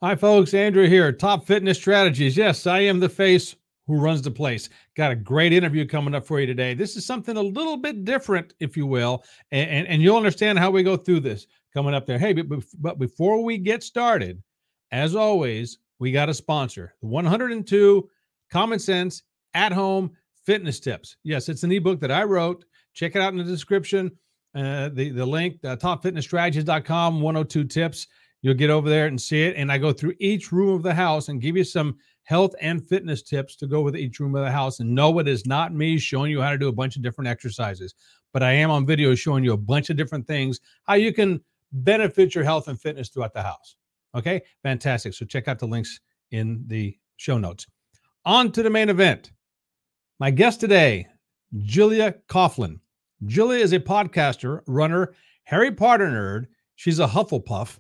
Hi, folks. Andrew here, Top Fitness Strategies. Yes, I am the face who runs the place. Got a great interview coming up for you today. This is something a little bit different, if you will, and you'll understand how we go through this coming up there. Hey, but before we get started, as always, we got a sponsor, the 102 Common Sense at-Home Fitness Tips. Yes, it's an ebook that I wrote. Check it out in the description. The link, topfitnessstrategies.com, 102 tips. You'll get over there and see it. And I go through each room of the house and give you some health and fitness tips to go with each room of the house. And no, it is not me showing you how to do a bunch of different exercises, but I am on video showing you a bunch of different things, how you can benefit your health and fitness throughout the house. Okay, fantastic. So check out the links in the show notes. On to the main event. My guest today, Julia Coughlin. Julia is a podcaster, runner, Harry Potter nerd. She's a Hufflepuff.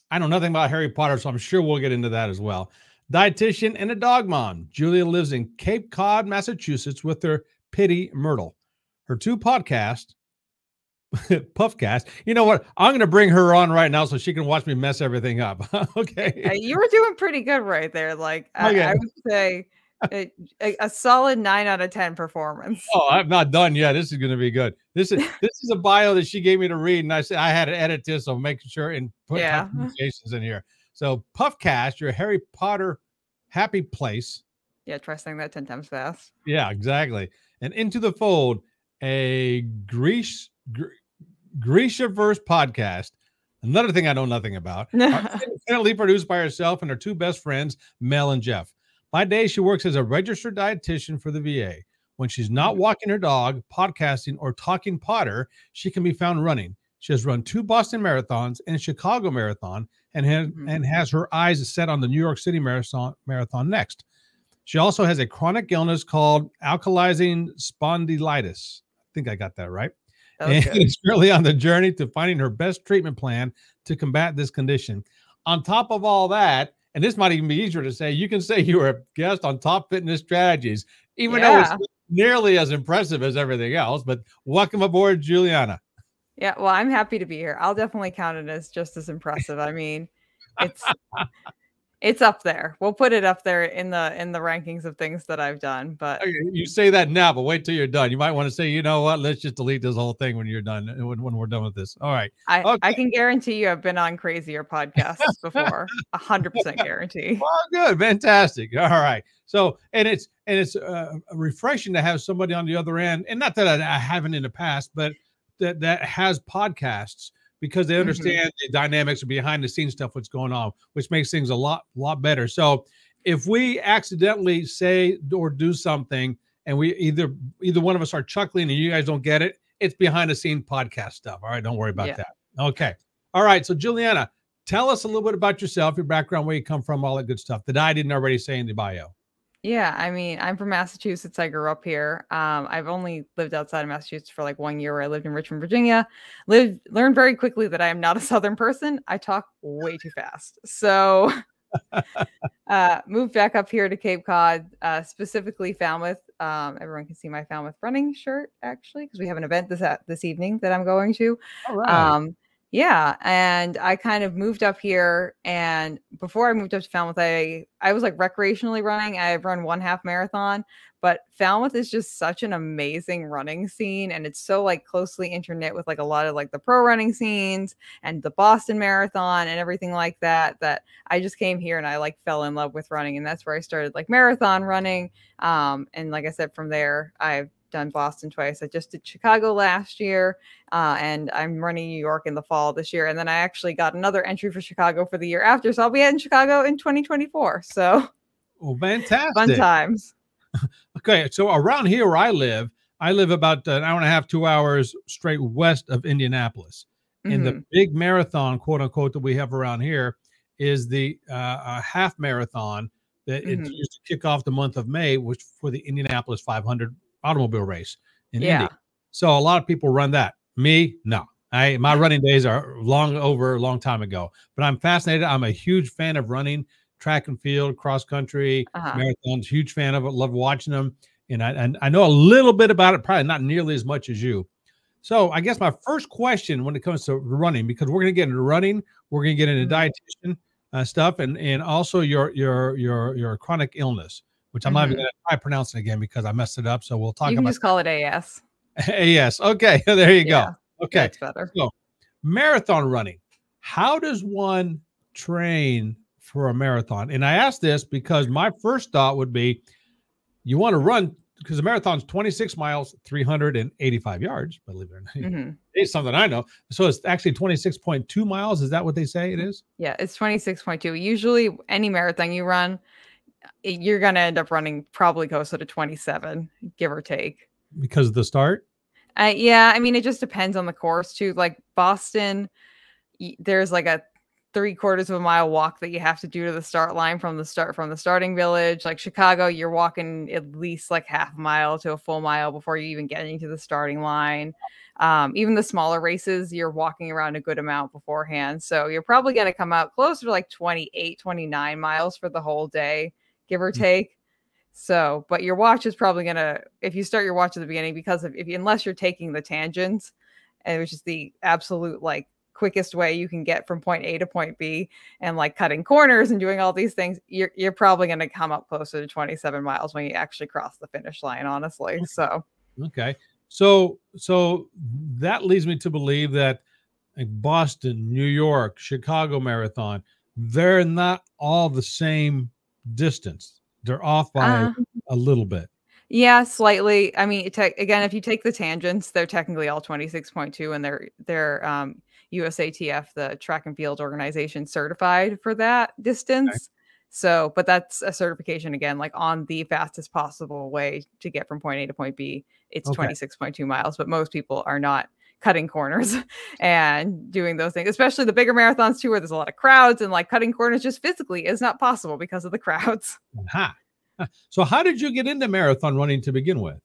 I know nothing about Harry Potter, so I'm sure we'll get into that as well. Dietitian and a dog mom. Julia lives in Cape Cod, Massachusetts with her pittie, Myrtle. Her two podcasts, Puffcast. You know what? I'm going to bring her on right now so she can watch me mess everything up. Okay. You were doing pretty good right there. Like, okay. I would say a solid 9 out of 10 performance. Oh, I'm not done yet. This is going to be good. This is a bio that she gave me to read, and I said I had to edit this, so making sure and put pronunciations in here. So Puffcast, your Harry Potter happy place. Yeah, try saying that 10 times fast. Yeah, exactly. And Into the Fold, a Gr-eesha-verse Podcast. Another thing I know nothing about. Independently produced by herself and her two best friends, Mel and Geoff. By day, she works as a registered dietitian for the VA. When she's not walking her dog, podcasting, or talking Potter, she can be found running. She has run 2 Boston marathons and a Chicago marathon and has her eyes set on the New York City marathon next. She also has a chronic illness called Alkalizing Spondylite-is. I think I got that right. And is currently on the journey to finding her best treatment plan to combat this condition. On top of all that, and this might even be easier to say, you can say you were a guest on Top Fitness Strategies, even though it's nearly as impressive as everything else. But welcome aboard, Juliana. Yeah, well, I'm happy to be here. I'll definitely count it as just as impressive. I mean, it's up there. We'll put it up there in the rankings of things that I've done. But you say that now, but wait till you're done. You might want to say, you know what? Let's just delete this whole thing when you're done. When we're done with this. All right. I can guarantee you, I've been on crazier podcasts before. 100% guarantee. Well, good, fantastic. All right. So, and it's refreshing to have somebody on the other end, and not that I haven't in the past, but that has podcasts, because they understand the dynamics of behind the scenes stuff, what's going on, which makes things a lot better. So if we accidentally say or do something and we either one of us are chuckling and you guys don't get it, it's behind the scene podcast stuff. All right. Don't worry about that. Okay. All right. So Juliana, tell us a little bit about yourself, your background, where you come from, all that good stuff that I didn't already say in the bio. Yeah, I mean, I'm from Massachusetts. I grew up here. I've only lived outside of Massachusetts for like 1 year, where I lived in Richmond, Virginia. Learned very quickly that I am not a Southern person. I talk way too fast. So moved back up here to Cape Cod, specifically Falmouth. Everyone can see my Falmouth running shirt, actually, because we have an event this evening that I'm going to. All right. Yeah, and I kind of moved up here, and before I moved up to Falmouth, I was like recreationally running. I've run 1 half marathon, but Falmouth is just such an amazing running scene, and it's so like closely interknit with like a lot of like the pro running scenes and the Boston Marathon and everything like that, that I just came here and I like fell in love with running, and that's where I started like marathon running. And like I said, from there, I've done Boston twice. I just did Chicago last year, and I'm running New York in the fall this year. And then I actually got another entry for Chicago for the year after. So I'll be in Chicago in 2024. So fantastic. Fun times. Okay. So around here where I live about an hour and a half, 2 hours straight west of Indianapolis. And the big marathon, quote unquote, that we have around here is the half marathon that it used to kick off the month of May, which for the Indianapolis 500 automobile race in Indy. So a lot of people run that. Me, no. My running days are over a long time ago, but I'm fascinated. I'm a huge fan of running, track and field, cross country, marathons, huge fan of it. Love watching them. And I know a little bit about it, probably not nearly as much as you. So I guess my first question when it comes to running, because we're going to get into running, we're going to get into dietitian, stuff, and also your chronic illness, which I'm not even going to try pronouncing again because I messed it up. So we'll talk You can about just call it AS. AS. Okay, there you go. Okay, that's better. So marathon running. How does one train for a marathon? And I ask this because my first thought would be, you want to run, because the marathon's 26 miles, 385 yards, believe it or not. It's something I know. So it's actually 26.2 miles. Is that what they say it is? Yeah, it's 26.2. Usually any marathon you run, you're going to end up running probably closer to 27, give or take. Because of the start? Yeah, I mean, it just depends on the course too. Like Boston, there's like a 3/4 of a mile walk that you have to do to the start line from the starting village. Like Chicago, you're walking at least like half a mile to a full mile before you even get into the starting line. Even the smaller races, you're walking around a good amount beforehand. So you're probably going to come out closer to like 28, 29 miles for the whole day, give or take. So, but your watch is probably going to, if you start your watch at the beginning, because unless you're taking the tangents, and which is the absolute like quickest way you can get from point A to point B, and like cutting corners and doing all these things, you're probably going to come up closer to 27 miles when you actually cross the finish line, honestly. So, okay. So that leads me to believe that like Boston, New York, Chicago marathon, they're not all the same distance. They're off by a little bit. Yeah, slightly. I mean, again, if you take the tangents, they're technically all 26.2, and they're USATF, the track and field organization, certified for that distance. Okay. So, but that's a certification again, like on the fastest possible way to get from point A to point B. It's 26.2 miles, but most people are not cutting corners and doing those things, especially the bigger marathons too, where there's a lot of crowds, and like cutting corners just physically is not possible because of the crowds. So how did you get into marathon running to begin with?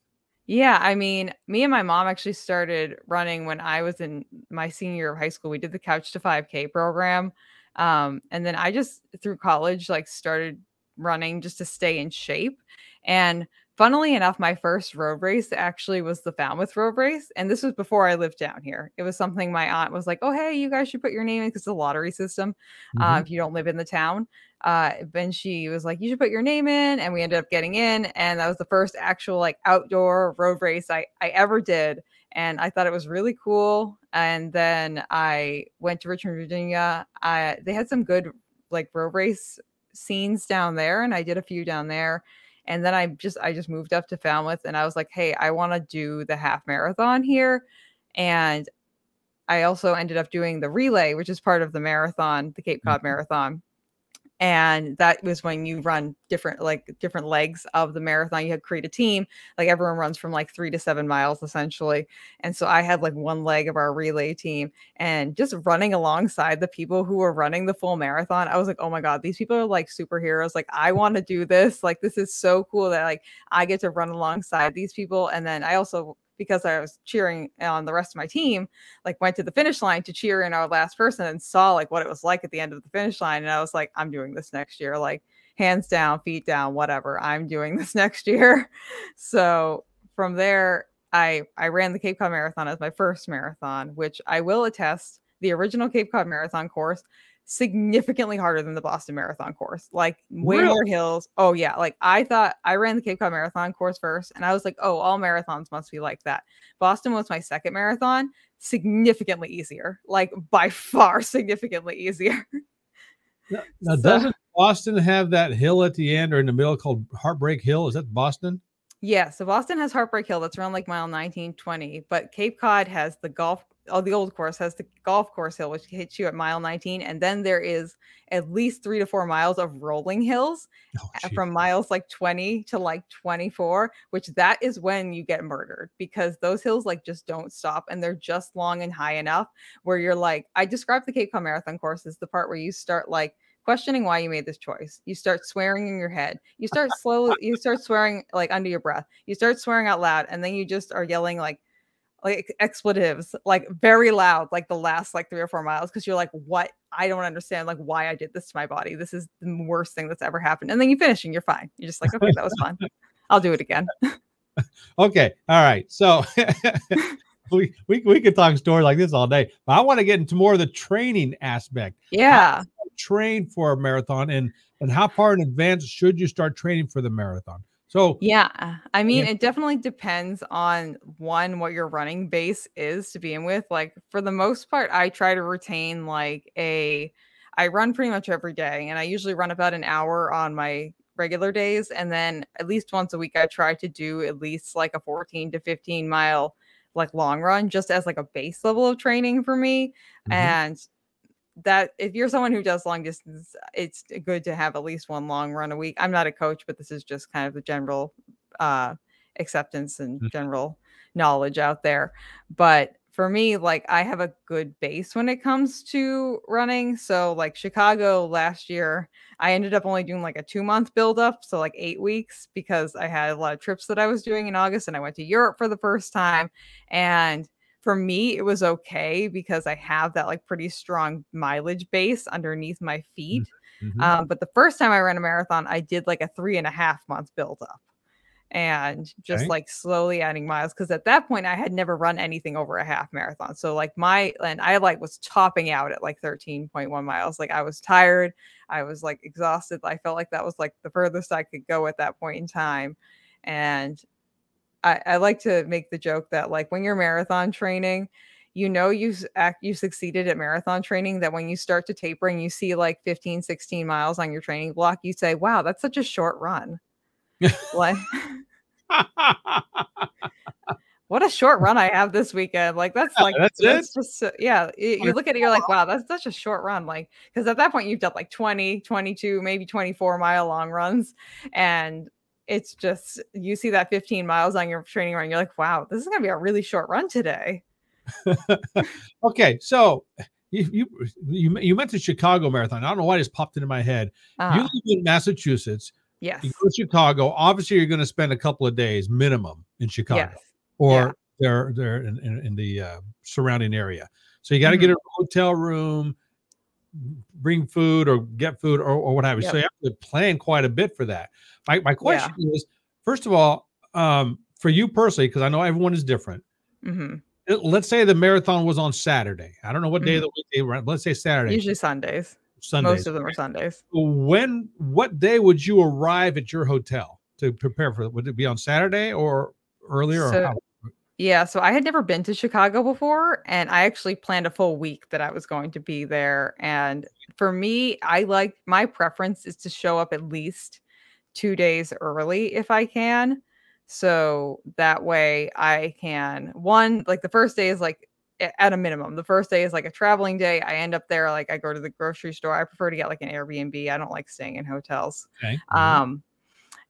Yeah, I mean, me and my mom actually started running when I was in my senior year of high school. We did the Couch to 5K program. And then I just, through college, like started running just to stay in shape. And funnily enough, my first road race actually was the Falmouth road race. And this was before I lived down here. It was something my aunt was like, oh, hey, you guys should put your name in, because it's a lottery system if you don't live in the town. Then she was like, you should put your name in. And we ended up getting in. And that was the first actual like outdoor road race I ever did. And I thought it was really cool. And then I went to Richmond, Virginia. They had some good like road race scenes down there, and I did a few down there. And then I just moved up to Falmouth, and I was like, hey, I want to do the half marathon here. And I also ended up doing the relay, which is part of the marathon, the Cape Cod Marathon. And that was when you run different legs of the marathon. You had create a team, like everyone runs from like 3 to 7 miles essentially. And so I had like one leg of our relay team, and just running alongside the people who were running the full marathon. I was like, oh my God, these people are like superheroes. Like, I want to do this. Like, this is so cool that like I get to run alongside these people. And then I also, because I was cheering on the rest of my team, like went to the finish line to cheer in our last person, and saw like what it was like at the end of the finish line. And I was like, I'm doing this next year, like hands down, feet down, whatever. I'm doing this next year. So from there, I ran the Cape Cod Marathon as my first marathon, which I will attest, the original Cape Cod Marathon course, significantly harder than the Boston Marathon course, like way more hills. Oh yeah. Like I thought, I ran the Cape Cod Marathon course first, and I was like, oh, all marathons must be like that. Boston was my second marathon, significantly easier, like by far significantly easier. Now doesn't Boston have that hill at the end or in the middle called Heartbreak Hill? Is that Boston? Yeah. So Boston has Heartbreak Hill. That's around like mile 19, 20, but Cape Cod has the the old course has the golf course hill, which hits you at mile 19. And then there is at least 3 to 4 miles of rolling hills from miles like 20 to like 24, which that is when you get murdered, because those hills like just don't stop, and they're just long and high enough where you're like, I described the Cape Cod Marathon course as the part where you start like questioning why you made this choice. You start swearing in your head. You start swearing like under your breath. You start swearing out loud, and then you just are yelling like expletives, like very loud, like the last like 3 or 4 miles, because you're like, what? I don't understand like why I did this to my body. This is the worst thing that's ever happened. And then you finish and you're fine. You're just like, okay, that was fun. I'll do it again. Okay. All right. So we could talk stories like this all day, but I want to get into more of the training aspect. Yeah. train for a marathon, and how far in advance should you start training for the marathon? So yeah, I mean, it definitely depends on what your running base is to begin with. Like for the most part, I try to retain I run pretty much every day, and I usually run about an hour on my regular days. And then at least once a week, I try to do at least like a 14 to 15 mile like long run, just as like a base level of training for me. And that if you're someone who does long distance, it's good to have at least one long run a week. I'm not a coach, but this is just kind of the general acceptance and general knowledge out there. But for me, like I have a good base when it comes to running. So like Chicago last year, I ended up only doing like a 2-month buildup. So like 8 weeks, because I had a lot of trips that I was doing in August, and I went to Europe for the first time. And for me, it was okay because I have that like pretty strong mileage base underneath my feet. But the first time I ran a marathon, I did like a 3.5-month buildup, and just like slowly adding miles. Cause at that point I had never run anything over a half marathon. So like I like was topping out at like 13.1 miles. Like I was tired. I was like exhausted. I felt like that was like the furthest I could go at that point in time. And I like to make the joke that like when you're marathon training, you succeeded at marathon training, that when you start to taper and you see like 15, 16 miles on your training block, you say, wow, that's such a short run. Like, what a short run I have this weekend. Like, that's just, yeah. You look at it, you're like, wow, that's such a short run. Like, because at that point you've done like 20, 22, maybe 24 mile long runs. And it's just, you see that 15 miles on your training run, you're like, wow, this is going to be a really short run today. Okay. So you mentioned Chicago Marathon. I don't know why it just popped into my head. You live in Massachusetts. Yes. You go to Chicago. Obviously, you're going to spend a couple of days minimum in Chicago, or they're in the surrounding area. So you got to get a hotel room, bring food or get food or what have you. So you have to plan quite a bit for that. My question is, first of all, for you personally, because I know everyone is different. Let's say the marathon was on Saturday. I don't know what day of the week they run. Let's say Saturday. Usually Sundays. Most of them are Sundays. What day would you arrive at your hotel to prepare for it? Would it be on Saturday or earlier? So I had never been to Chicago before, and I actually planned a full week that I was going to be there. And for me, my preference is to show up at least 2 days early if I can. So that way I can, the first day is like, at a minimum, the first day is like a traveling day. I end up there, like I go to the grocery store. I prefer to get like an Airbnb. I don't like staying in hotels. And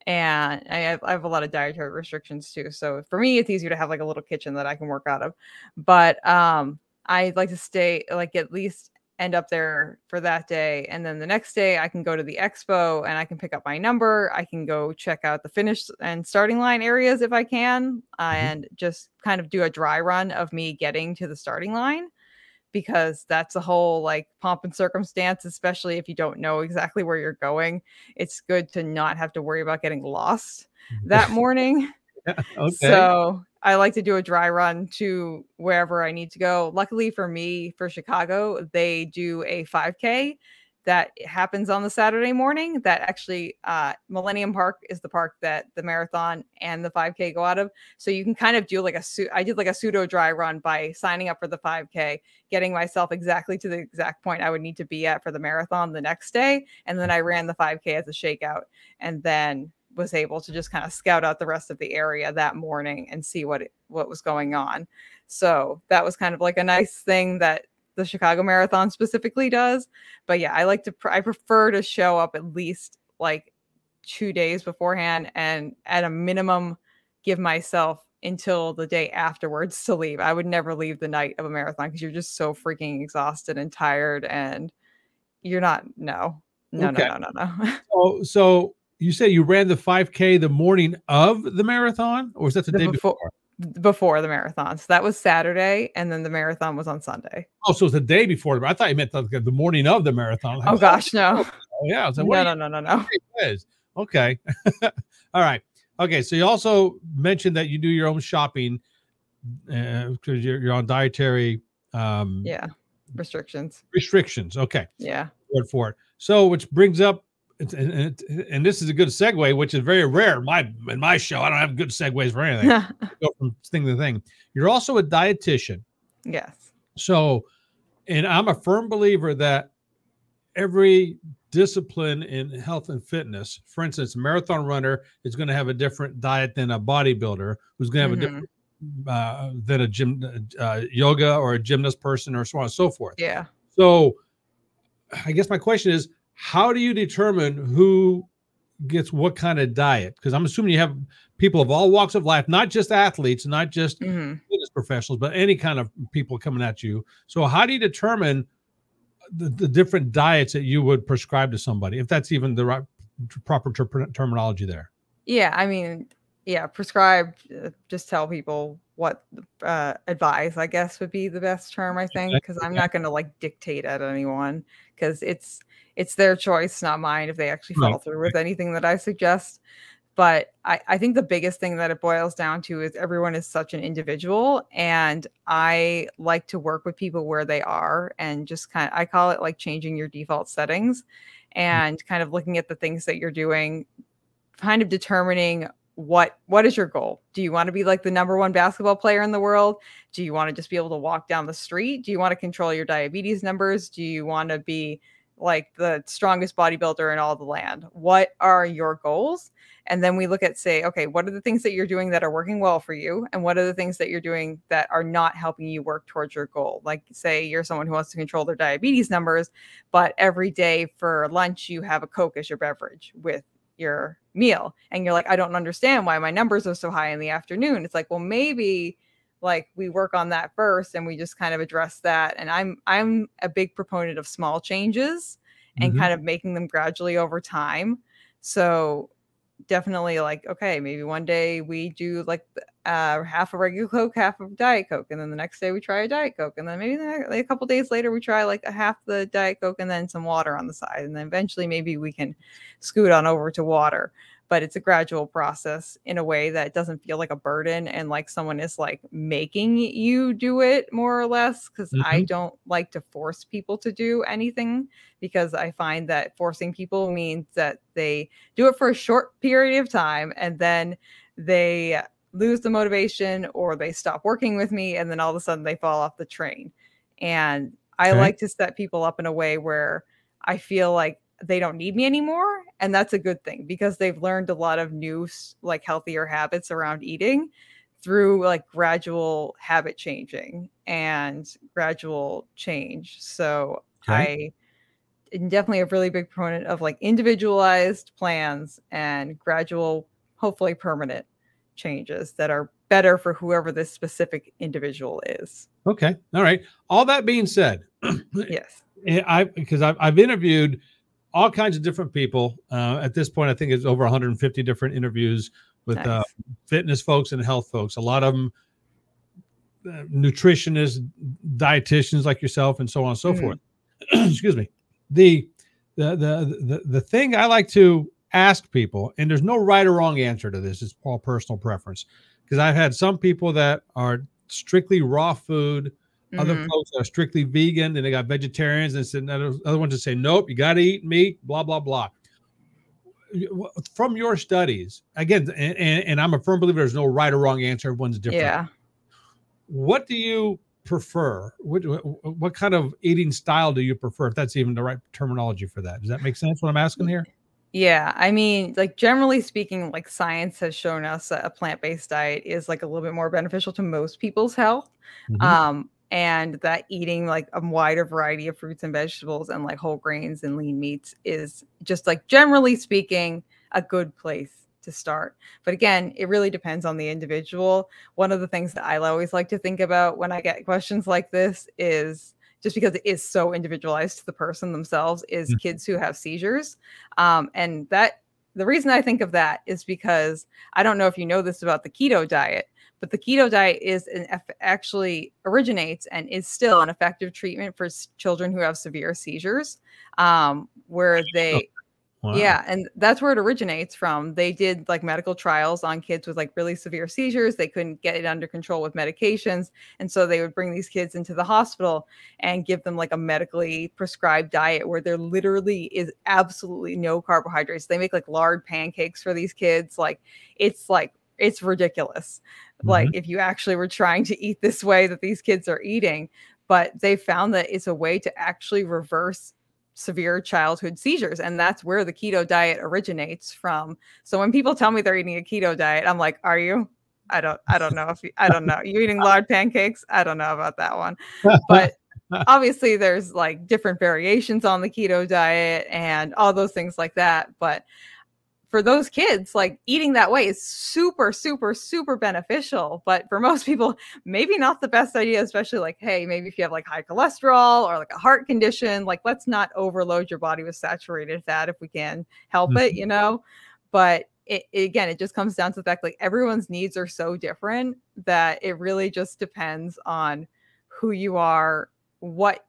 I have a lot of dietary restrictions too. So for me, it's easier to have like a little kitchen that I can work out of. But I like to stay, like at least end up there for that day. And then the next day I can go to the expo and I can pick up my number. I can go check out the finish and starting line areas if I can, and just kind of do a dry run of me getting to the starting line, because that's a whole like pomp and circumstance, especially if you don't know exactly where you're going. It's good to not have to worry about getting lost that morning. So I like to do a dry run to wherever I need to go. Luckily for me, for Chicago, they do a 5K that happens on the Saturday morning. That actually, Millennium Park is the park that the marathon and the 5K go out of. So you can kind of do like I did like a pseudo dry run by signing up for the 5K, getting myself exactly to the exact point I would need to be at for the marathon the next day. And then I ran the 5K as a shakeout, and then was able to just kind of scout out the rest of the area that morning and see what was going on. So that was kind of like a nice thing that the Chicago Marathon specifically does. But yeah, I prefer to show up at least like 2 days beforehand, and at a minimum give myself until the day afterwards to leave. I would never leave the night of a marathon, because you're just so freaking exhausted and tired, and you're not, no. So you say you ran the 5K the morning of the marathon, or was that the day before? Before the marathon. So that was Saturday, and then the marathon was on Sunday. Oh, so it's the day before. I thought you meant the morning of the marathon. Oh gosh, no. Oh yeah. I was like, no. Okay. All right. Okay. So you also mentioned that you do your own shopping because you're on dietary. Restrictions. Okay. Yeah. word for it. So, which brings up, and this is a good segue, which is very rare in my show. I don't have good segues for anything. Go from thing to thing. You're also a dietitian. Yes. So, and I'm a firm believer that every discipline in health and fitness, for instance, a marathon runner is going to have a different diet than a bodybuilder, who's going to have a different than a gym, yoga or a gymnast person, or so on and so forth. Yeah. So I guess my question is, how do you determine who gets what kind of diet? Because I'm assuming you have people of all walks of life, not just athletes, not just fitness professionals, but any kind of people coming at you. So how do you determine the different diets that you would prescribe to somebody, if that's even the right proper terminology there? Yeah, I mean, yeah, prescribe, just tell people what advise, I guess, would be the best term, I think, because I'm not going to like dictate at anyone, because it's their choice, not mine, if they actually follow through with anything that I suggest. But I think the biggest thing that it boils down to is everyone is such an individual, and I like to work with people where they are, and just I call it like changing your default settings, and kind of looking at the things that you're doing, kind of determining what is your goal. Do you want to be like the #1 basketball player in the world? Do you want to just be able to walk down the street? Do you want to control your diabetes numbers? Do you want to be like the strongest bodybuilder in all the land? What are your goals? And then we look at, say, okay, what are the things that you're doing that are working well for you? And what are the things that you're doing that are not helping you work towards your goal? Like, say you're someone who wants to control their diabetes numbers, but every day for lunch, you have a Coke as your beverage with your meal. And you're like, I don't understand why my numbers are so high in the afternoon. It's like, well, maybe like we work on that first and we just kind of address that. And I'm a big proponent of small changes and kind of making them gradually over time. So definitely like, okay, maybe one day we do like half a regular Coke, half of Diet Coke. And then the next day we try a Diet Coke. And then maybe like a couple days later, we try like a half the Diet Coke and then some water on the side. And then eventually maybe we can scoot on over to water. But it's a gradual process in a way that doesn't feel like a burden and like someone is like making you do it, more or less. Because I don't like to force people to do anything, because I find that forcing people means that they do it for a short period of time and then they lose the motivation or they stop working with me, and then all of a sudden they fall off the train. And I like to set people up in a way where I feel like they don't need me anymore. And that's a good thing, because they've learned a lot of new, like healthier habits around eating through like gradual habit changing and gradual change. So I am definitely a really big proponent of like individualized plans and gradual, hopefully permanent changes that are better for whoever this specific individual is. Okay. All right. All that being said, yes, because I've interviewed all kinds of different people. At this point, I think it's over 150 different interviews with fitness folks and health folks. A lot of them nutritionists, dietitians like yourself, and so on and so forth. Excuse me. The thing I like to ask people, and there's no right or wrong answer to this, it's all personal preference. Because I've had some people that are strictly raw food, other folks are strictly vegan, and they got vegetarians, and other ones that say, nope, you got to eat meat, blah, blah, blah. From your studies, again, and I'm a firm believer there's no right or wrong answer. Everyone's different. Yeah. What do you prefer? What kind of eating style do you prefer, if that's even the right terminology for that? Does that make sense what I'm asking here? Yeah, I mean, like generally speaking, like science has shown us that a plant-based diet is like a little bit more beneficial to most people's health. And that eating like a wider variety of fruits and vegetables and like whole grains and lean meats is just like generally speaking a good place to start. But again, it really depends on the individual. One of the things that I always like to think about when I get questions like this is, just because it is so individualized to the person themselves, is kids who have seizures. And that the reason I think of that is because I don't know if you know this about the keto diet, but the keto diet is actually originates and is still an effective treatment for children who have severe seizures, where they Wow. Yeah, and that's where it originates from. They did like medical trials on kids with like really severe seizures. They couldn't get it under control with medications. And so they would bring these kids into the hospital and give them like a medically prescribed diet where there literally is absolutely no carbohydrates. They make like lard pancakes for these kids. It's ridiculous. Like if you actually were trying to eat this way that these kids are eating, but they found that it's a way to actually reverse severe childhood seizures, and that's where the keto diet originates from. So when people tell me they're eating a keto diet, I'm like, are you? I don't know if I don't know. You eating lard pancakes? I don't know about that one. But obviously there's like different variations on the keto diet and all those things like that. But for those kids, like eating that way is super, super, super beneficial. But for most people, maybe not the best idea, especially like, hey, maybe if you have like high cholesterol or like a heart condition, like let's not overload your body with saturated fat if we can help it, you know? But it just comes down to the fact like everyone's needs are so different that it really just depends on who you are, what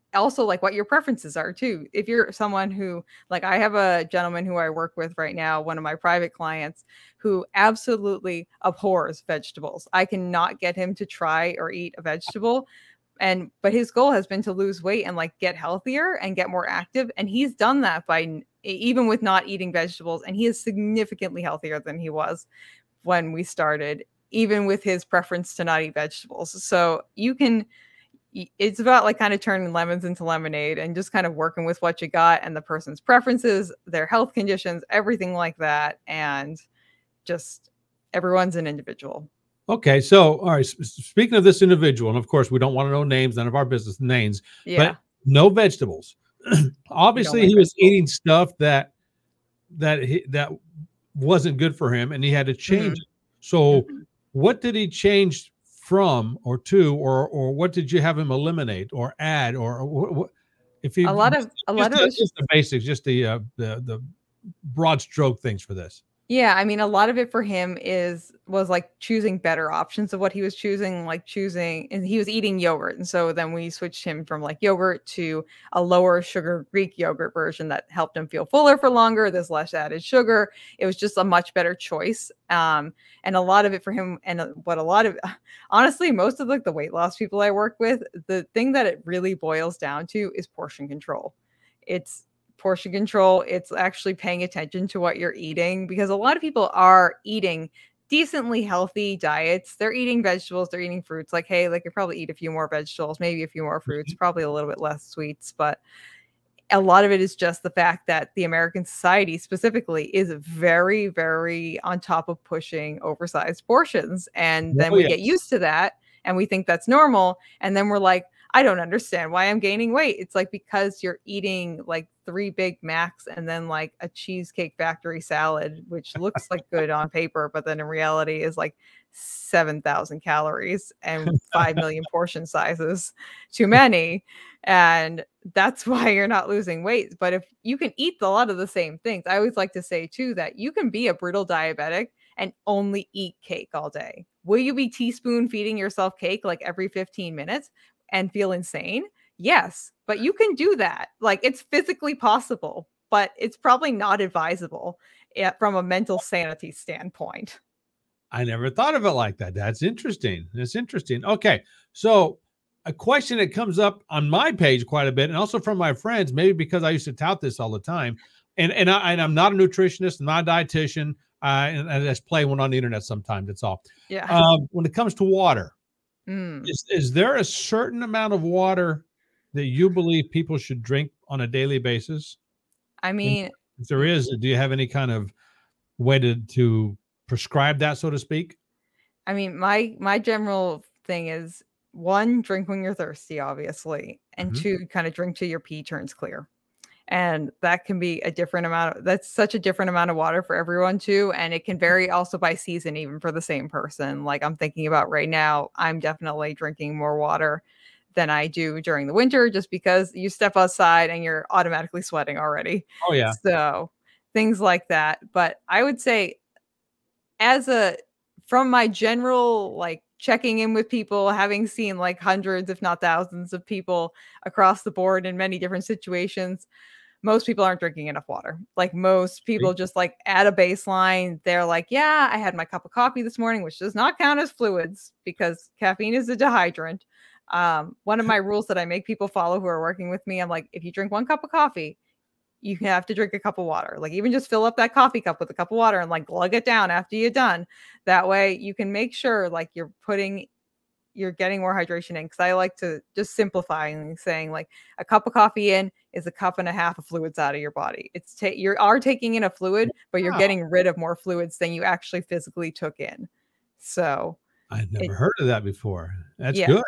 your preferences are too. If you're someone who, like, I have a gentleman who I work with right now, one of my private clients, who absolutely abhors vegetables. I cannot get him to try or eat a vegetable. But his goal has been to lose weight and like get healthier and get more active. And he's done that by even with not eating vegetables. And he is significantly healthier than he was when we started, even with his preference to not eat vegetables. So it's about like kind of turning lemons into lemonade and just kind of working with what you got and the person's preferences, their health conditions, everything like that. And just everyone's an individual. Okay. So, all right. Speaking of this individual, and of course we don't want to know names, none of our business names, but no vegetables. Obviously he was eating stuff that wasn't good for him and he had to change it. So what did he change from or to, or what did you have him eliminate or add, or what if he a lot of just the basics, just the broad stroke things for this? Yeah, I mean, a lot of it for him was like choosing better options of what he was choosing, and he was eating yogurt. And so then we switched him from like yogurt to a lower sugar Greek yogurt version that helped him feel fuller for longer. There's less added sugar. It was just a much better choice. And a lot of it for him, honestly, most of like the weight loss people I work with, the thing that it really boils down to is portion control. It's portion control. It's actually paying attention to what you're eating, because a lot of people are eating decently healthy diets. They're eating vegetables, they're eating fruits. Like, hey, like, you probably eat a few more vegetables, maybe a few more fruits, probably a little bit less sweets. But a lot of it is just the fact that the American society specifically is very, very on top of pushing oversized portions. And then we get used to that and we think that's normal. And then we're like, I don't understand why I'm gaining weight. It's like, because you're eating like 3 Big Macs and then like a Cheesecake Factory salad, which looks like good on paper, but then in reality is like 7,000 calories and 5 million portion sizes too many. And that's why you're not losing weight. But if you can eat a lot of the same things, I always like to say too, that you can be a brittle diabetic and only eat cake all day. Will you be teaspoon feeding yourself cake like every 15 minutes and feel insane? Yes, but you can do that. Like, it's physically possible, but it's probably not advisable from a mental sanity standpoint. I never thought of it like that. That's interesting. That's interesting. Okay. So a question that comes up on my page quite a bit, and also from my friends, maybe because I used to tout this all the time, and I'm not a nutritionist, I'm not a dietitian, and I just play one on the internet sometimes. That's all. Yeah. When it comes to water, is there a certain amount of water that you believe people should drink on a daily basis? I mean, if there is, do you have any kind of way to prescribe that, so to speak? I mean, my general thing is, 1, drink when you're thirsty, obviously, and 2, kind of drink till your pee turns clear. And that can be that's such a different amount of water for everyone too. And it can vary also by season, even for the same person. Like, I'm thinking about right now, I'm definitely drinking more water than I do during the winter, just because you step outside and you're automatically sweating already. Oh yeah. So things like that. But I would say, from my general, like, checking in with people, having seen like hundreds, if not thousands of people across the board in many different situations, most people aren't drinking enough water. Like most people just like at a baseline, they're like, yeah, I had my cup of coffee this morning, which does not count as fluids because caffeine is a dehydrant. One of my rules that I make people follow who are working with me, I'm like, if you drink 1 cup of coffee, you have to drink a cup of water. Like even just fill up that coffee cup with a cup of water and like glug it down after you're done. That way you can make sure like you're getting more hydration in. Cause I like to just simplify and saying like a cup of coffee in is a cup and a half of fluids out of your body. It's you are taking in a fluid, but you're getting rid of more fluids than you actually physically took in. So I've never heard of that before. That's good.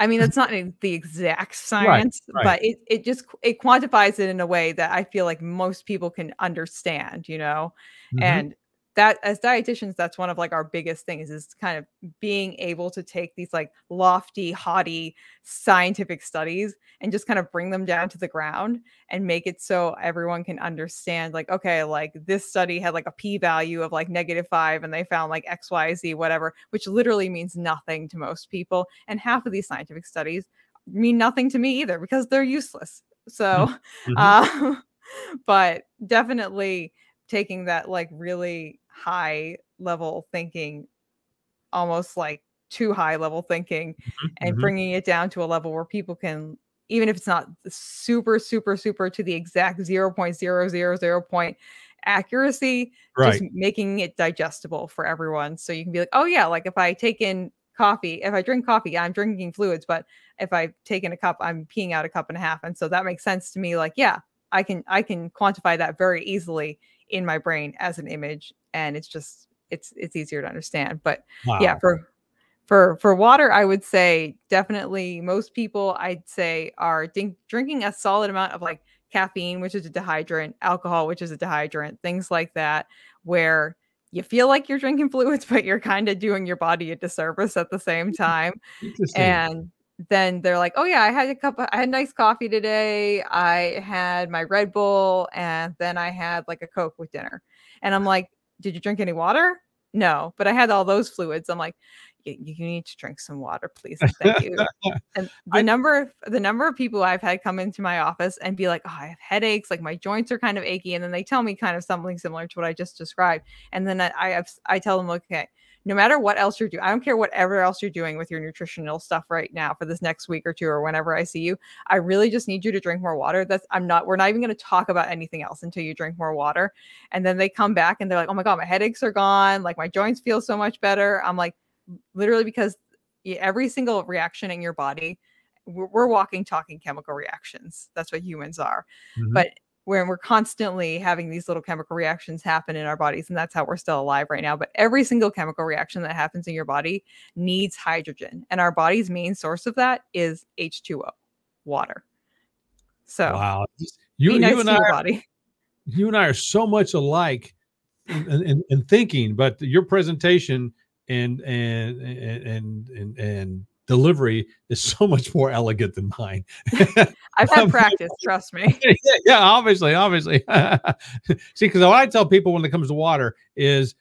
I mean, that's not the exact science, but it quantifies it in a way that I feel like most people can understand, you know, and that as dietitians, that's one of like our biggest things is kind of being able to take these like lofty, haughty scientific studies and just kind of bring them down to the ground and make it so everyone can understand like, okay, like this study had like a p-value of like -5 and they found like XYZ, whatever, which literally means nothing to most people. And half of these scientific studies mean nothing to me either because they're useless. So, but definitely taking that like really high level thinking, almost like too high level thinking and bringing it down to a level where people can, even if it's not super to the exact 0.000 point accuracy, just making it digestible for everyone. So you can be like, oh yeah, like if I drink coffee, I'm drinking fluids, but if I've taken a cup, I'm peeing out a cup and a half. And so that makes sense to me. Like, yeah, I can quantify that very easily in my brain as an image, and it's easier to understand. But yeah, for water, I would say definitely most people I'd say are drinking a solid amount of like caffeine, which is a dehydrant, alcohol, which is a dehydrant, things like that, where you feel like you're drinking fluids, but you're kind of doing your body a disservice at the same time. And then they're like, oh yeah, I had nice coffee today. I had my Red Bull and then I had like a Coke with dinner. And I'm like, did you drink any water? No, but I had all those fluids. I'm like, you need to drink some water, please. Thank you. And the number of people I've had come into my office and be like, oh, I have headaches, like my joints are kind of achy. And then they tell me kind of something similar to what I just described. And then I tell them, okay, no matter what else you're doing, I don't care whatever else you're doing with your nutritional stuff right now for this next week or two, or whenever I see you, I really just need you to drink more water. We're not even going to talk about anything else until you drink more water. And then they come back and they're like, oh my God, my headaches are gone. Like my joints feel so much better. I'm like, literally, because every single reaction in your body, we're walking, talking chemical reactions. That's what humans are. But when we're constantly having these little chemical reactions happen in our bodies, and that's how we're still alive right now. But every single chemical reaction that happens in your body needs hydrogen. And our body's main source of that is H2O, water. So wow. You and I are so much alike in thinking, but your presentation and delivery is so much more elegant than mine. I've had practice, trust me. Yeah, obviously. See, because what I tell people when it comes to water is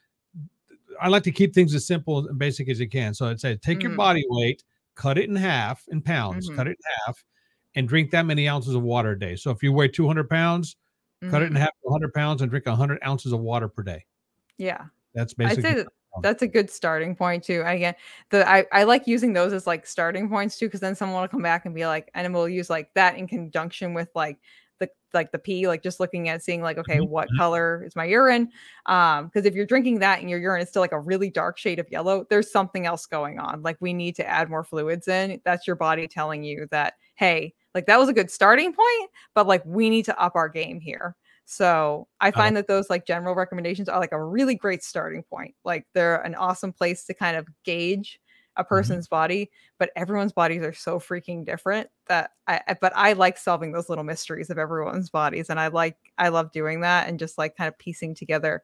I like to keep things as simple and basic as you can. So I'd say take your body weight, cut it in half in pounds, cut it in half, and drink that many ounces of water a day. So if you weigh 200 pounds, cut it in half to 100 pounds and drink 100 ounces of water per day. Yeah. That's basically. I'd say that's a good starting point too. Again, I like using those as like starting points too, because then someone will come back and be like, and we'll use like that in conjunction with like the pee, like just looking at seeing like, okay, what color is my urine? Because if you're drinking that and your urine is still like a really dark shade of yellow, there's something else going on. Like we need to add more fluids in. That's your body telling you that, hey, like that was a good starting point, but like we need to up our game here. So I find that those like general recommendations are like a really great starting point. Like they're an awesome place to kind of gauge a person's body, but everyone's bodies are so freaking different that I like solving those little mysteries of everyone's bodies. And I love doing that and just like kind of piecing together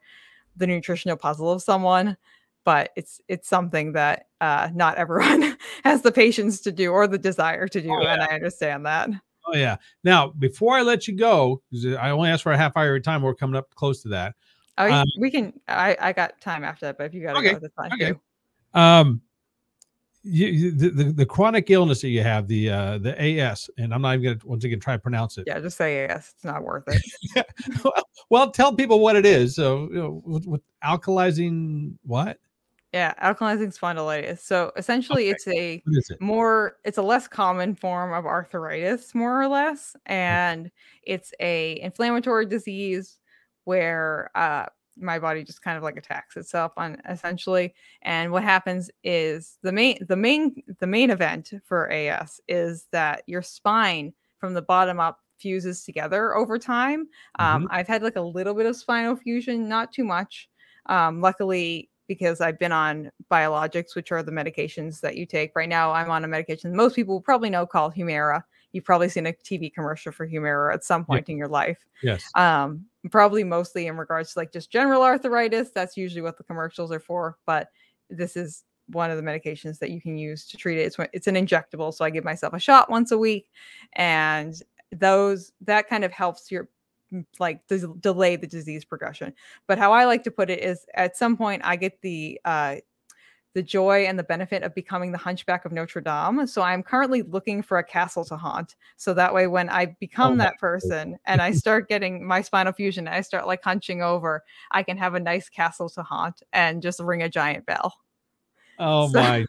the nutritional puzzle of someone. But it's something that not everyone has the patience to do or the desire to do. And I understand that. Oh yeah. Now, before I let you go, because I only asked for a half hour time, we're coming up close to that. We can. I got time after that, but if you gotta go, that's fine. Okay. Too. the chronic illness that you have, the AS, and I'm not even going to once again try to pronounce it. Yeah, just say AS. It's not worth it. Well, tell people what it is. So, with alkalizing what? Yeah, alkalizing spondylitis. So essentially, Okay. it's a less common form of arthritis, more or less, and it's a inflammatory disease where my body just kind of like attacks itself on essentially. And what happens is the main event for AS is that your spine from the bottom up fuses together over time. I've had like a little bit of spinal fusion, not too much. Luckily, because I've been on biologics, which are the medications that you take. Right now, I'm on a medication most people probably know called Humira. You've probably seen a TV commercial for Humira at some point in your life. Yes. Probably mostly in regards to like just general arthritis. That's usually what the commercials are for. But this is one of the medications that you can use to treat it. It's an injectable. So I give myself a shot once a week. And that kind of helps your like delay the disease progression. But how I like to put it is at some point I get the joy and the benefit of becoming the Hunchback of Notre Dame. So I'm currently looking for a castle to haunt. So that way, when I become that person and I start getting my spinal fusion, and I start like hunching over, I can have a nice castle to haunt and just ring a giant bell. Oh my.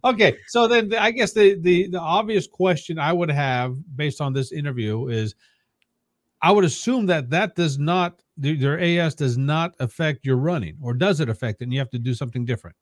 Okay, so then I guess the obvious question I would have based on this interview is, I would assume that does not, their AS does not affect your running, or does it affect it and you have to do something different?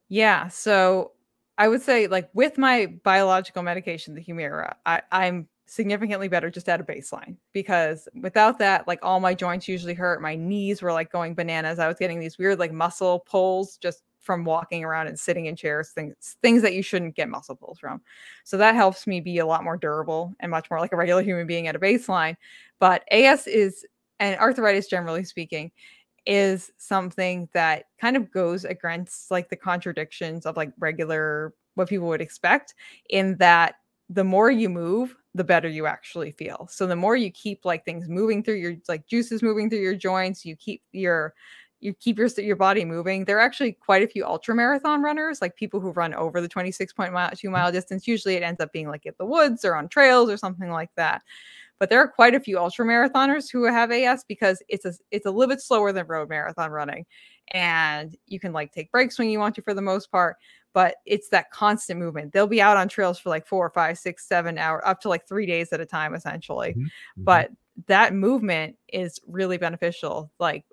Yeah, so I would say like with my biological medication, the Humira, I'm significantly better just at a baseline, because without that, like all my joints usually hurt. My knees were like going bananas. I was getting these weird like muscle pulls just from walking around and sitting in chairs, things that you shouldn't get muscle pulls from. So that helps me be a lot more durable and much more like a regular human being at a baseline. But AS and arthritis, generally speaking, is something that kind of goes against like the contradictions of like regular, what people would expect, in that the more you move, the better you actually feel. So the more you keep like things moving through your like juices moving through your joints, you keep your body moving. There are actually quite a few ultra marathon runners, like people who run over the 26.2 mile distance. Usually it ends up being like in the woods or on trails or something like that. But there are quite a few ultra marathoners who have AS because it's a little bit slower than road marathon running. And you can like take breaks when you want to for the most part, but it's that constant movement. They'll be out on trails for like 4, 5, 6, 7 hours, up to like 3 days at a time, essentially. Mm-hmm. But that movement is really beneficial. Like,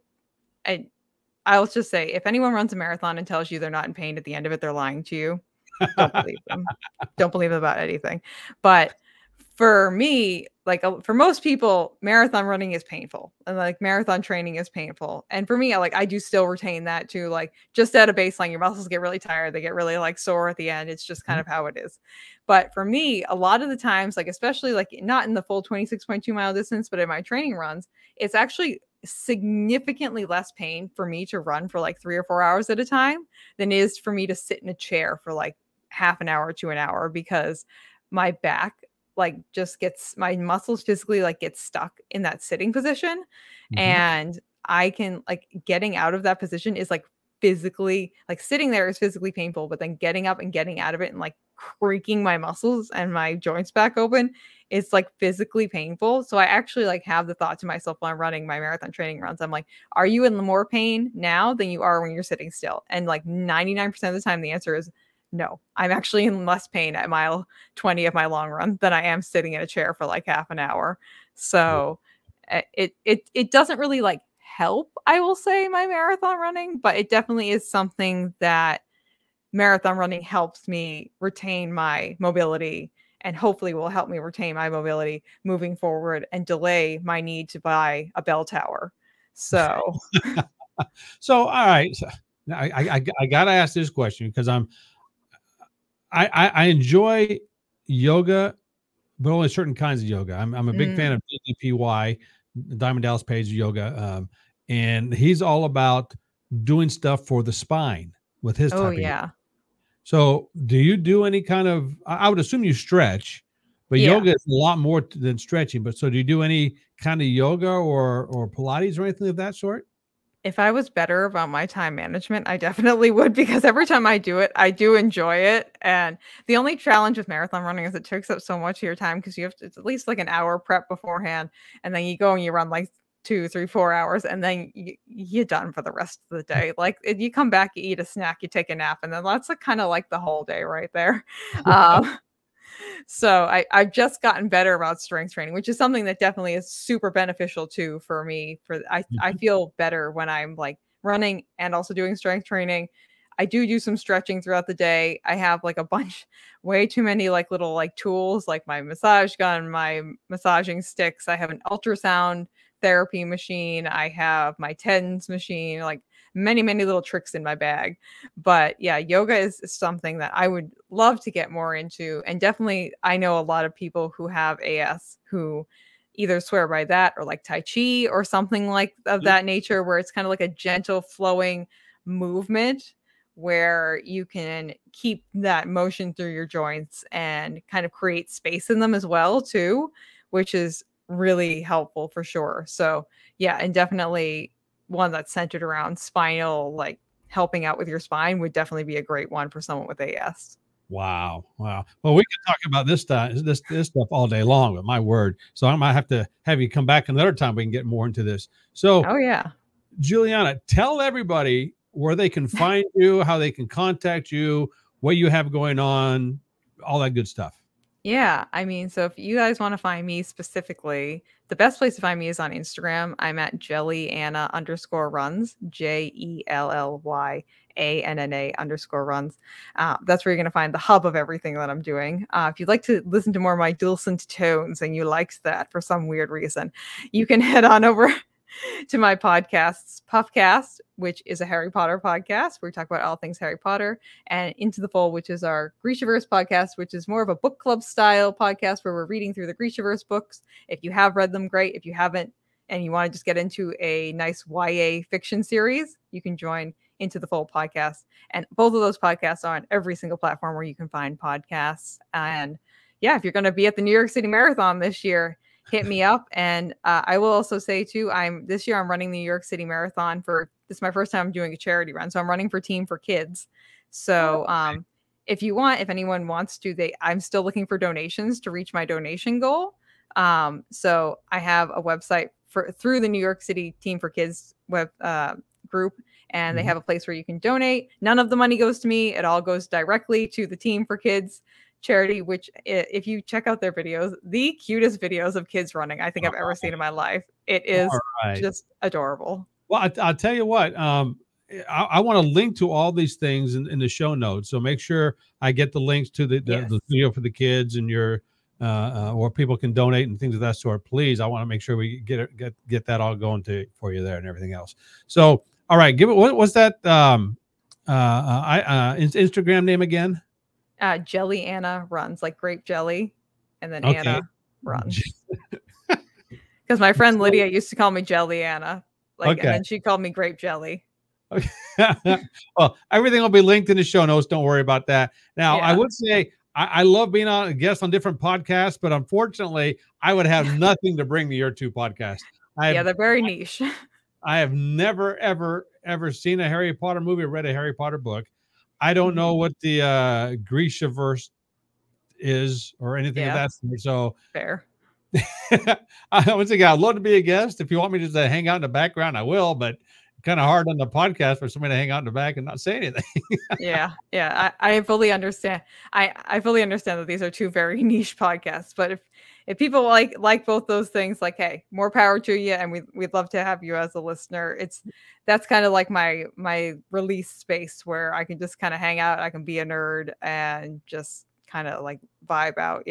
I'll just say, if anyone runs a marathon and tells you they're not in pain at the end of it, they're lying to you. Don't believe them. Don't believe them about anything. But for me, like for most people, marathon running is painful, and like marathon training is painful. And for me, I do still retain that too. Like just at a baseline, your muscles get really tired. They get really like sore at the end. It's just kind of how it is. But for me, a lot of the times, like especially like not in the full 26.2 mile distance, but in my training runs, it's actually significantly less pain for me to run for like 3 or 4 hours at a time than it is for me to sit in a chair for like half an hour to an hour, because my back like just gets, my muscles physically like get stuck in that sitting position. Mm-hmm. And I can like, getting out of that position is like physically, like sitting there is physically painful, but then getting up and getting out of it and like creaking my muscles and my joints back open, it's like physically painful. So I actually like have the thought to myself while I'm running my marathon training runs, I'm like, are you in more pain now than you are when you're sitting still? And like 99% of the time the answer is no. I'm actually in less pain at mile 20 of my long run than I am sitting in a chair for like half an hour. So it doesn't really like help, I will say, my marathon running, but it definitely is something that marathon running helps me retain my mobility, and hopefully will help me retain my mobility moving forward and delay my need to buy a bell tower. So, so all right, I gotta ask this question, because I enjoy yoga, but only certain kinds of yoga. I'm a big fan of DDPY, Diamond Dallas Page yoga, and he's all about doing stuff for the spine with his type of yoga. So do you do any kind of, I would assume you stretch, but yoga is a lot more than stretching. But so do you do any kind of yoga or Pilates or anything of that sort? If I was better about my time management, I definitely would, because every time I do it, I do enjoy it. And the only challenge with marathon running is it takes up so much of your time, because you have to, it's at least like an hour prep beforehand. And then you go and you run like 2, 3, 4 hours, and then you're done for the rest of the day. Like you come back, you eat a snack, you take a nap, and then that's like kind of like the whole day right there. Um, so I've just gotten better about strength training, which is something that definitely is super beneficial too for me. I feel better when I'm like running and also doing strength training. I do some stretching throughout the day. I have like a bunch, way too many like little like tools, like my massage gun, my massaging sticks. I have an ultrasound therapy machine. I have my TENS machine, like many little tricks in my bag. But yeah, yoga is something that I would love to get more into. And definitely, I know a lot of people who have AS who either swear by that or like Tai Chi or something like of that nature, where it's kind of like a gentle flowing movement where you can keep that motion through your joints and kind of create space in them as well too, which is really helpful for sure. So yeah, and definitely one that's centered around spinal, like helping out with your spine, would definitely be a great one for someone with AS. Wow. Well, we can talk about this stuff all day long, but my word. So I might have to have you come back another time. We can get more into this. So, oh yeah, Juliana, tell everybody where they can find you, how they can contact you, what you have going on, all that good stuff. Yeah, I mean, so if you guys want to find me specifically, the best place to find me is on Instagram. I'm at Julianna_runs, JELLYANNA_runs. That's where you're going to find the hub of everything that I'm doing. If you'd like to listen to more of my dulcet tones and you liked that for some weird reason, you can head on over to my podcasts, Puffcast, which is a Harry Potter podcast where we talk about all things Harry Potter, and Into the Fold, which is our Gr-eesha-verse podcast, which is more of a book club style podcast where we're reading through the Gr-eesha-verse books. If you have read them, great. If you haven't and you want to just get into a nice YA fiction series, you can join Into the Fold podcast. And both of those podcasts are on every single platform where you can find podcasts. And yeah, if you're going to be at the New York City Marathon this year, hit me up. And I will also say too, this year I'm running the New York City Marathon this is my first time doing a charity run. So I'm running for Team for Kids. So if anyone wants to, I'm still looking for donations to reach my donation goal. So I have a website through the New York City Team for Kids web group, and they have a place where you can donate. None of the money goes to me. It all goes directly to the Team for Kids charity, which, if you check out their videos, the cutest videos of kids running I think I've ever seen in my life. It is just adorable. Well, I'll tell you what, I want to link to all these things in the show notes. So make sure I get the links to the video for the kids and your or people can donate and things of that sort. Please, I want to make sure we get that all going for you there and everything else. So, all right, what's that Instagram name again? Julianna runs, like grape jelly, and then Anna runs. Because my friend Lydia used to call me Juliana, and then she called me grape jelly. Okay. Well, everything will be linked in the show notes. Don't worry about that. Now, I would say I love being a guest on different podcasts, but unfortunately, I would have nothing to bring to your two podcasts. They're very niche. I have never, ever seen a Harry Potter movie or read a Harry Potter book. I don't know what the Gr-eesha-verse is or anything of that sort. So fair. Once again, I'd love to be a guest. If you want me to hang out in the background, I will, but kind of hard on the podcast for somebody to hang out in the back and not say anything. Yeah. I fully understand. I fully understand that these are two very niche podcasts, but if people like both those things, like, hey, more power to you, and we'd love to have you as a listener. That's kind of like my release space where I can just kind of hang out. I can be a nerd and just kind of like vibe out,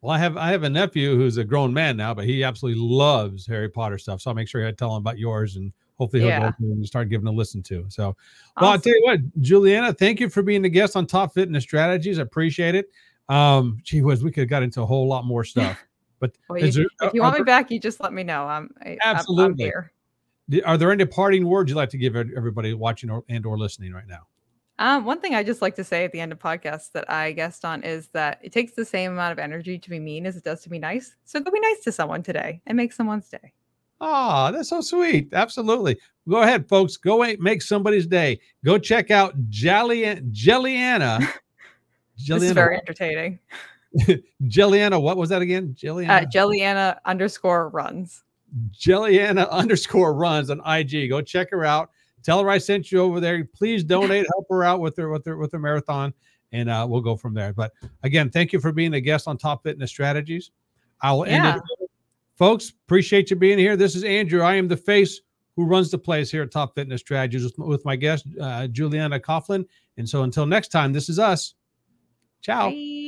Well, I have a nephew who's a grown man now, but he absolutely loves Harry Potter stuff. So I'll make sure I tell him about yours, and hopefully he'll go and start giving a listen to. So, well, I'll tell you what, Juliana, thank you for being the guest on Top Fitness Strategies. I appreciate it. Gee whiz, we could have got into a whole lot more stuff. But if you want me back, you just let me know. Absolutely. I'm here. Are there any parting words you'd like to give everybody watching or listening right now? One thing I just like to say at the end of podcasts that I guest on is that it takes the same amount of energy to be mean as it does to be nice. So go be nice to someone today and make someone's day. Oh, that's so sweet. Absolutely. Go ahead, folks. Go make somebody's day. Go check out Juliana. This is very entertaining. Juliana, what was that again? Juliana _runs. Juliana _runs on IG. Go check her out. Tell her I sent you over there. Please donate, help her out with her marathon, and we'll go from there. But again, thank you for being a guest on Top Fitness Strategies. I will end it. Folks, appreciate you being here. This is Andrew. I am the face who runs the place here at Top Fitness Strategies with my guest, Juliana Coughlin. And so until next time, this is us. Ciao. Bye.